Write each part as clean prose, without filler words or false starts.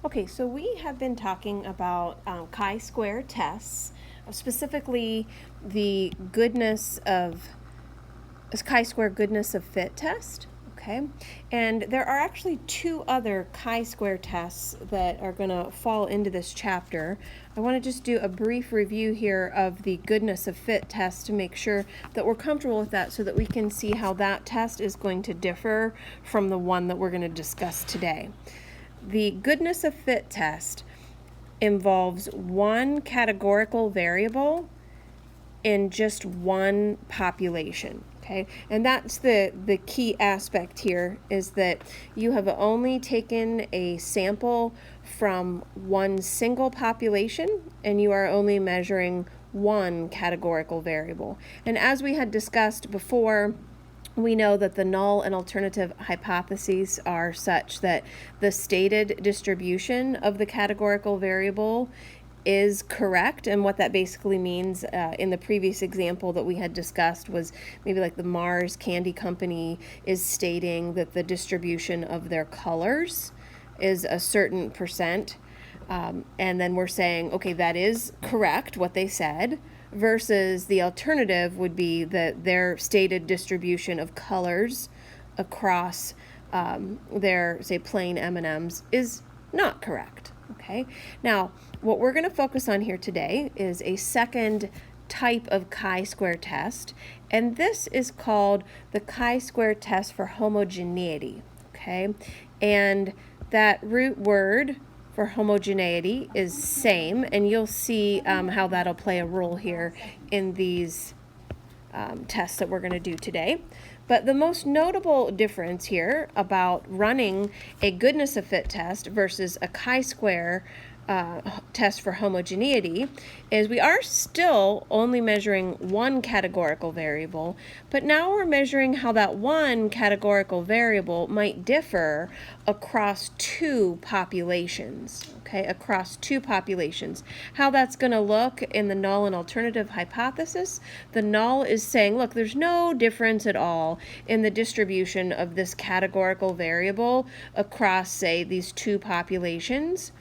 Okay, so we have been talking about chi-square tests, specifically the chi-square goodness of fit test. Okay, and there are actually two other chi-square tests that are going to fall into this chapter. I want to just do a brief review here of the goodness of fit test to make sure that we're comfortable with that so that we can see how that test is going to differ from the one that we're going to discuss today. The goodness of fit test involves one categorical variable in just one population. Okay, and that's the key aspect here, is that you have only taken a sample from one single population and you are only measuring one categorical variable. And as we had discussed before, we know that the null and alternative hypotheses are such that the stated distribution of the categorical variable is correct. And what that basically means in the previous example that we had discussed was maybe like the Mars Candy Company is stating that the distribution of their colors is a certain percent. And then we're saying, okay, that is correct, what they said, versus the alternative would be that their stated distribution of colors across their, say, plain M&Ms is not correct. Okay, now what we're going to focus on here today is a second type of chi-square test, and this is called the chi-square test for homogeneity. Okay, and that root word for homogeneity is same, and you'll see how that'll play a role here in these tests that we're going to do today. But the most notable difference here about running a goodness of fit test versus a chi-square test for homogeneity is we are still only measuring one categorical variable, but now we're measuring how that one categorical variable might differ across two populations. Okay, across two populations. How that's going to look in the null and alternative hypothesis, the null is saying, look, there's no difference at all in the distribution of this categorical variable across, say, these two populations.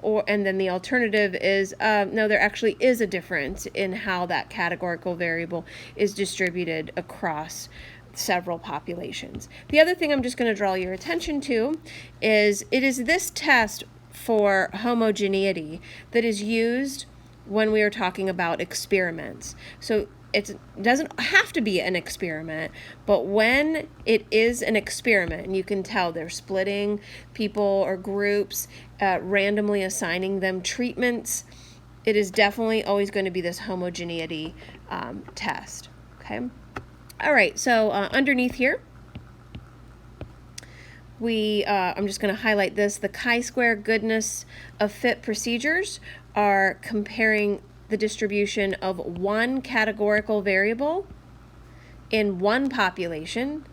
And then the alternative is, no, there actually is a difference in how that categorical variable is distributed across several populations. The other thing I'm just going to draw your attention to is it is this test for homogeneity that is used when we are talking about experiments. So it doesn't have to be an experiment, but when it is an experiment, and you can tell they're splitting people or groups, randomly assigning them treatments, it is definitely always going to be this homogeneity test. Okay. All right, so underneath here, I'm just going to highlight this. The chi-square goodness of fit procedures are comparing the distribution of one categorical variable in one population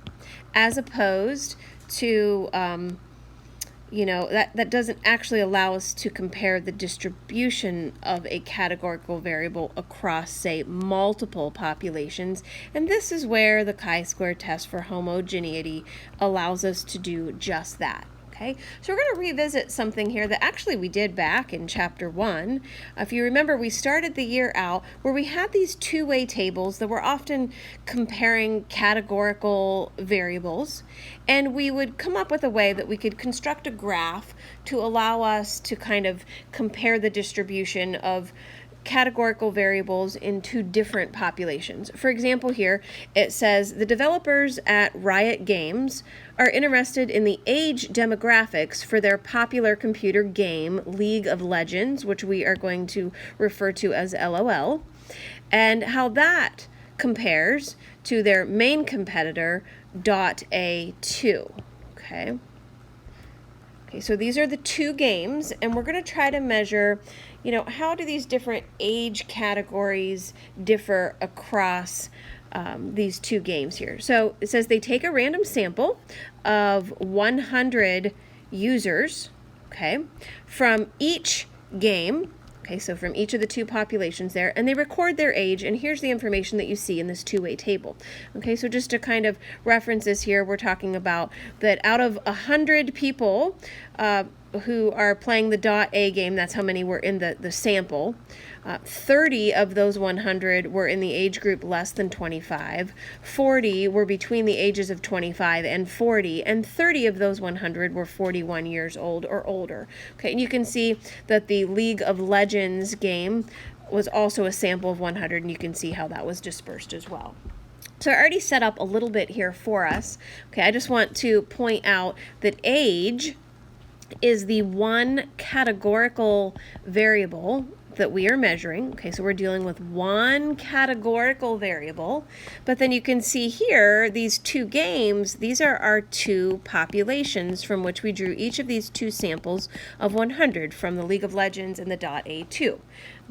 as opposed to that doesn't actually allow us to compare the distribution of a categorical variable across, say, multiple populations. And this is where the chi-square test for homogeneity allows us to do just that. Okay, so we're going to revisit something here that actually we did back in chapter 1. If you remember, we started the year out where we had these two-way tables that were often comparing categorical variables, and we would come up with a way that we could construct a graph to allow us to kind of compare the distribution of categorical variables in two different populations. For example, here it says the developers at Riot Games are interested in the age demographics for their popular computer game League of Legends, which we are going to refer to as LOL, and how that compares to their main competitor .A2. Okay, so these are the two games, and we're going to try to measure, how do these different age categories differ across these two games here. So it says they take a random sample of 100 users, okay, from each game. Okay, so from each of the two populations there, and they record their age, and here's the information that you see in this two-way table. Okay, so just to kind of reference this here, we're talking about that out of 100 people, who are playing the dot A game, that's how many were in the sample. 30 of those 100 were in the age group less than 25, 40 were between the ages of 25 and 40, and 30 of those 100 were 41 years old or older. Okay, and you can see that the League of Legends game was also a sample of 100, and you can see how that was dispersed as well. So I already set up a little bit here for us. Okay, I just want to point out that age is the one categorical variable that we are measuring. Okay, so we're dealing with one categorical variable, but then you can see here these two games, these are our two populations from which we drew each of these two samples of 100 from the League of Legends and the .A2.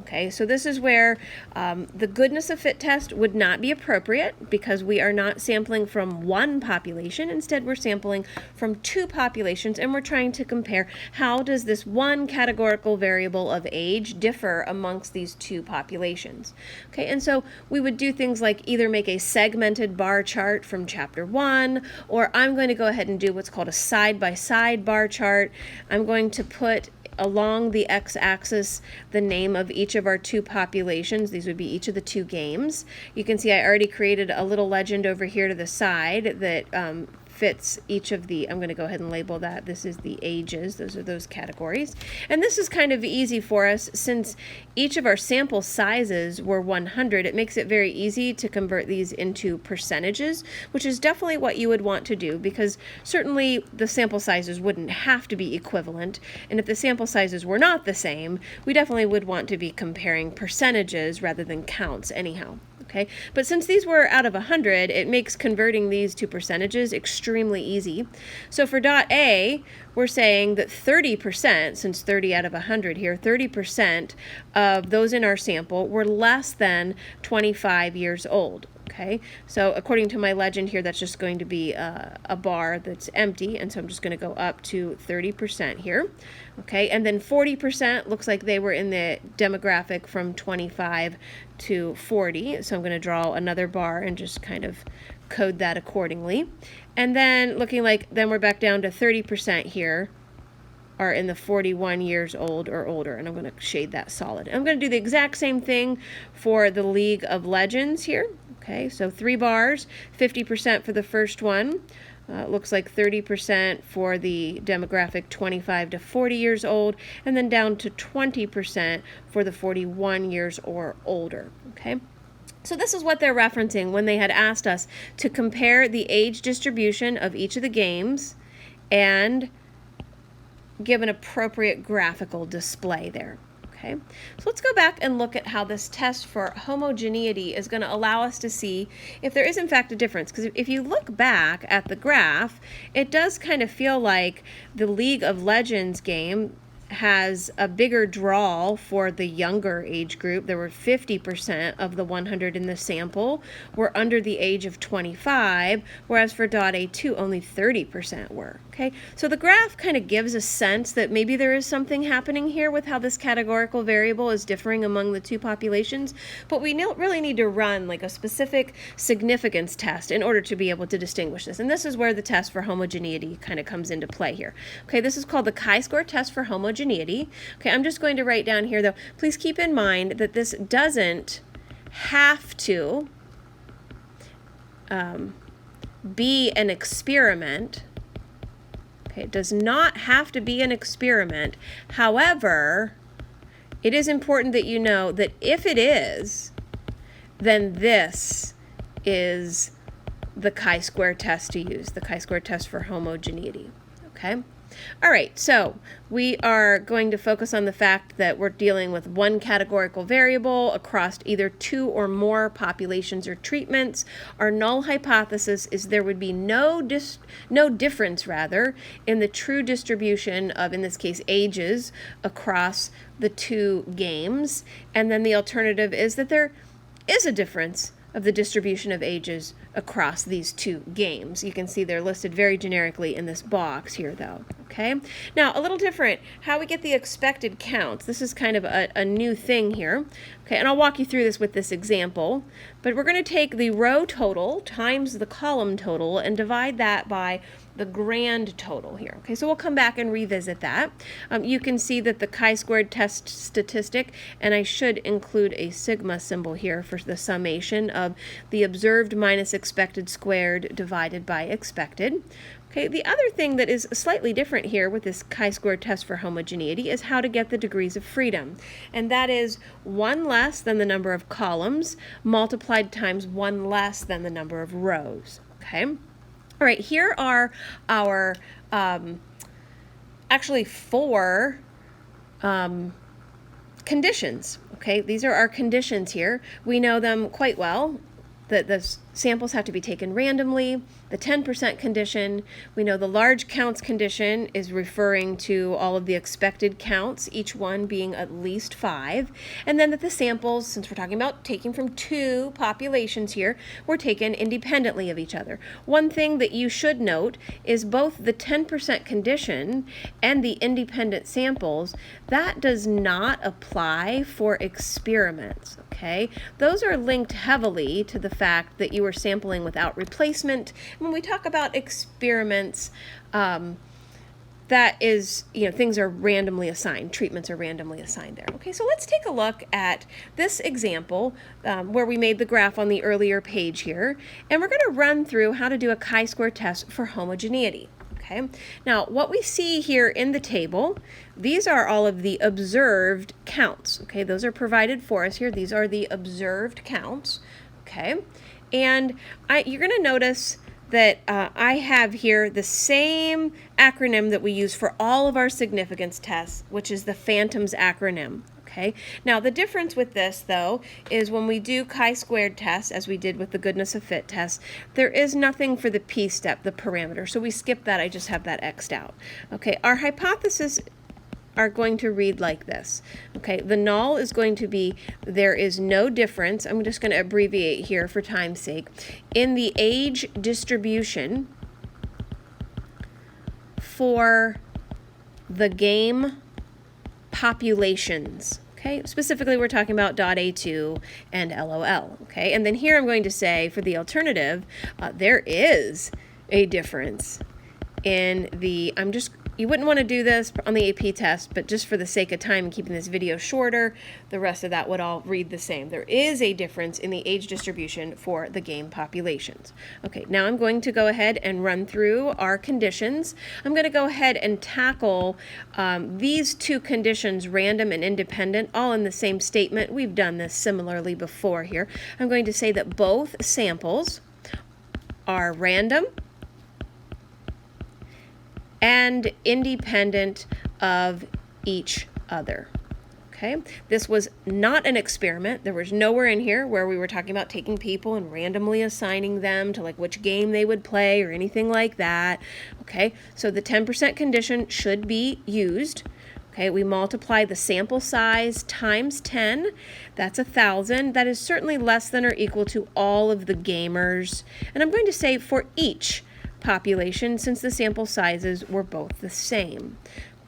Okay, so this is where the goodness of fit test would not be appropriate because we are not sampling from one population. Instead, we're sampling from two populations, and we're trying to compare how does this one categorical variable of age differ amongst these two populations. Okay, and so we would do things like either make a segmented bar chart from chapter 1, or I'm going to go ahead and do what's called a side-by-side bar chart. I'm going to put along the x-axis the name of each of our two populations. These would be each of the two games. You can see I already created a little legend over here to the side that fits each of the, I'm going to go ahead and label that. This is the ages. Those are those categories. And this is kind of easy for us since each of our sample sizes were 100. It makes it very easy to convert these into percentages, which is definitely what you would want to do because certainly the sample sizes wouldn't have to be equivalent. And if the sample sizes were not the same, we definitely would want to be comparing percentages rather than counts anyhow. Okay, but since these were out of 100, it makes converting these to percentages extremely easy. So for dot A, we're saying that 30%, since 30 out of 100 here, 30% of those in our sample were less than 25 years old. Okay, so according to my legend here, that's just going to be a bar that's empty, and so I'm just going to go up to 30% here. Okay, and then 40% looks like they were in the demographic from 25 to 40, so I'm going to draw another bar and just kind of code that accordingly. And then looking like then we're back down to 30% here are in the 41 years old or older, and I'm going to shade that solid. I'm going to do the exact same thing for the League of Legends here. Okay, so 3 bars, 50% for the first one. Looks like 30% for the demographic 25 to 40 years old, and then down to 20% for the 41 years or older. Okay, so this is what they're referencing when they had asked us to compare the age distribution of each of the games and give an appropriate graphical display there. Okay, so let's go back and look at how this test for homogeneity is going to allow us to see if there is in fact a difference. Because if you look back at the graph, it does kind of feel like the League of Legends game has a bigger draw for the younger age group. There were 50% of the 100 in the sample were under the age of 25, whereas for .A2 only 30% were. Okay, so the graph kind of gives a sense that maybe there is something happening here with how this categorical variable is differing among the two populations, but we really need to run like a specific significance test in order to be able to distinguish this. And this is where the test for homogeneity kind of comes into play here. Okay, this is called the chi-square test for homogeneity. Okay, I'm just going to write down here though, please keep in mind that this doesn't have to be an experiment. Okay, it does not have to be an experiment. However, it is important that you know that if it is, then this is the chi-square test to use, the chi-square test for homogeneity. Okay? All right, so we are going to focus on the fact that we're dealing with one categorical variable across either 2 or more populations or treatments. Our null hypothesis is there would be no difference in the true distribution of, in this case, ages across the two games. And then the alternative is that there is a difference of the distribution of ages across these two games. You can see they're listed very generically in this box here though. Okay, now a little different, how we get the expected counts. This is kind of a new thing here. Okay, and I'll walk you through this with this example, but we're going to take the row total times the column total and divide that by the grand total here. Okay, so we'll come back and revisit that. You can see that the chi-squared test statistic, and I should include a sigma symbol here for the summation of the observed minus expected squared divided by expected. Okay, the other thing that is slightly different here with this chi-square test for homogeneity is how to get the degrees of freedom. And that is 1 less than the number of columns multiplied times 1 less than the number of rows. Okay? All right, here are our actually 4 conditions. Okay, these are our conditions here. We know them quite well. The samples have to be taken randomly. The 10% condition, we know the large counts condition is referring to all of the expected counts, each one being at least 5. And then that the samples, since we're talking about taking from 2 populations here, were taken independently of each other. One thing that you should note is both the 10% condition and the independent samples, that does not apply for experiments. Okay, those are linked heavily to the fact that you were sampling without replacement. When we talk about experiments, that is, things are randomly assigned, treatments are randomly assigned there. Okay, so let's take a look at this example where we made the graph on the earlier page here, and we're going to run through how to do a chi-square test for homogeneity. Okay, now what we see here in the table, these are all of the observed counts. Okay, those are provided for us here. These are the observed counts. Okay, and you're going to notice that I have here the same acronym that we use for all of our significance tests, which is the Phantoms acronym. Okay, now the difference with this though is when we do chi-squared tests, as we did with the goodness of fit test, there is nothing for the p step, the parameter, so we skip that. I just have that x'd out. Okay, our hypothesis are going to read like this. Okay, the null is going to be there is no difference, I'm just going to abbreviate here for time's sake, in the age distribution for the game populations. Okay, specifically we're talking about .A2 and LOL. Okay, and then here I'm going to say for the alternative, there is a difference in the, you wouldn't want to do this on the AP test, but just for the sake of time and keeping this video shorter, the rest of that would all read the same. There is a difference in the age distribution for the game populations. Okay, now I'm going to go ahead and run through our conditions. I'm going to go ahead and tackle these 2 conditions, random and independent, all in the same statement. We've done this similarly before here. I'm going to say that both samples are random and independent of each other. Okay, this was not an experiment. There was nowhere in here where we were talking about taking people and randomly assigning them to like which game they would play or anything like that. Okay, so the 10% condition should be used. Okay, we multiply the sample size times 10, that's 1,000. That is certainly less than or equal to all of the gamers. And I'm going to say for each population, since the sample sizes were both the same.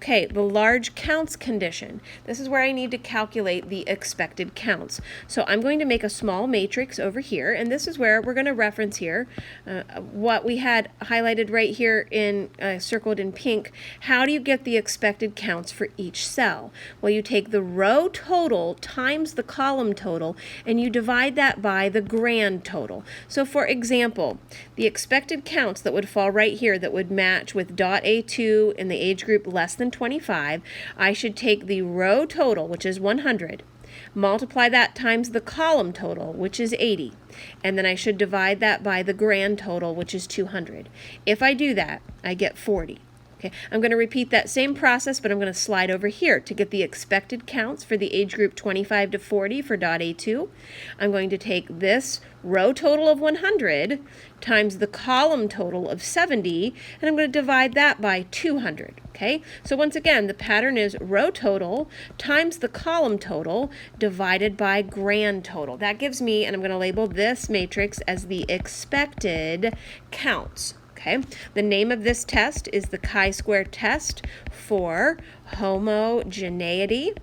Okay, the large counts condition. This is where I need to calculate the expected counts. So I'm going to make a small matrix over here, and this is where we're going to reference here what we had highlighted right here in circled in pink. How do you get the expected counts for each cell? Well, you take the row total times the column total, and you divide that by the grand total. So for example, the expected counts that would fall right here that would match with .A2 in the age group less than 25, I should take the row total, which is 100, multiply that times the column total, which is 80, and then I should divide that by the grand total, which is 200. If I do that, I get 40. Okay, I'm going to repeat that same process, but I'm going to slide over here to get the expected counts for the age group 25 to 40 for dot A2. I'm going to take this row total of 100 times the column total of 70, and I'm going to divide that by 200. Okay, so once again, the pattern is row total times the column total divided by grand total. That gives me, and I'm going to label this matrix as the expected counts. Okay, the name of this test is the chi-square test for homogeneity.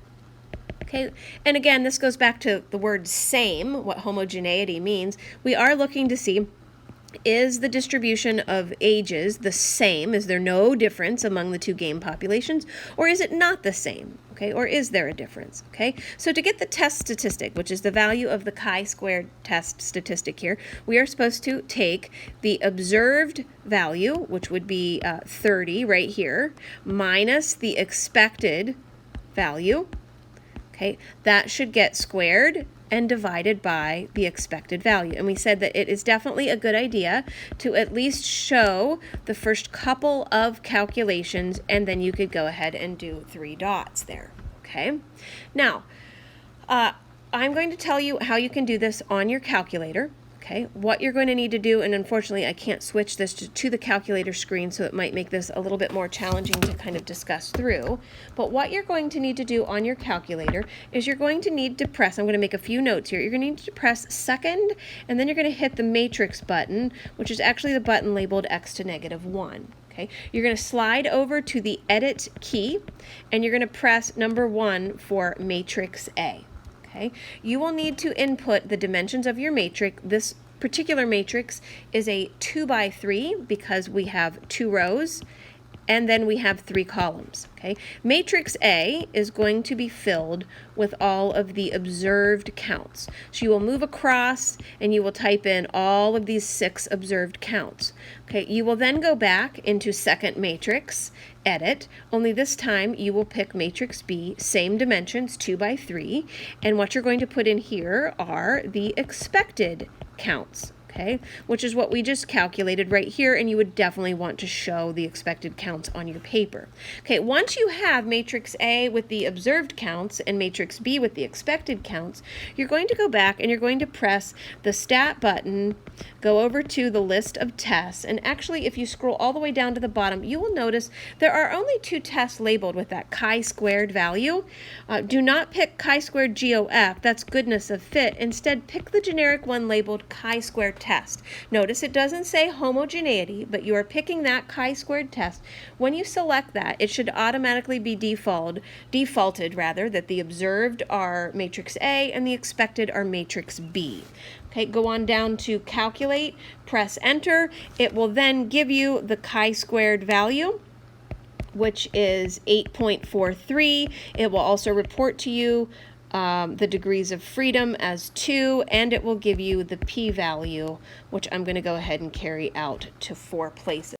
Okay, and again, this goes back to the word same, what homogeneity means. We are looking to see, is the distribution of ages the same? Is there no difference among the two game populations? Or is it not the same? Okay, or is there a difference? Okay, so to get the test statistic, which is the value of the chi-squared test statistic here, we are supposed to take the observed value, which would be 30 right here, minus the expected value. Okay, that should get squared and divided by the expected value. And we said that it is definitely a good idea to at least show the first couple of calculations, and then you could go ahead and do 3 dots there. Okay, now I'm going to tell you how you can do this on your calculator. Okay, what you're going to need to do, and unfortunately I can't switch this to the calculator screen, so it might make this a little bit more challenging to kind of discuss through, but what you're going to need to do on your calculator is you're going to need to press, I'm going to make a few notes here, you're going to need to press second, and then you're going to hit the matrix button, which is actually the button labeled x to negative 1. Okay, you're going to slide over to the edit key, and you're going to press number 1 for matrix A. Okay, you will need to input the dimensions of your matrix. This particular matrix is a 2 by 3 because we have 2 rows and then we have 3 columns. Okay, matrix A is going to be filled with all of the observed counts. So you will move across and you will type in all of these 6 observed counts. Okay, you will then go back into second matrix, edit, only this time you will pick matrix B, same dimensions, 2 by 3, and what you're going to put in here are the expected counts. Okay, which is what we just calculated right here, and you would definitely want to show the expected counts on your paper. Okay, once you have matrix A with the observed counts and matrix B with the expected counts, you're going to go back and you're going to press the stat button, go over to the list of tests, and actually if you scroll all the way down to the bottom, you will notice there are only 2 tests labeled with that chi-squared value. Do not pick chi-squared GOF, that's goodness of fit. Instead, pick the generic one labeled chi-squared test. Notice it doesn't say homogeneity, but you are picking that chi-squared test. When you select that, it should automatically be defaulted that the observed are matrix A and the expected are matrix B. Okay, go on down to calculate, press enter. It will then give you the chi-squared value, which is 8.43. It will also report to you the degrees of freedom as 2, and it will give you the p-value, which I'm going to go ahead and carry out to 4 places.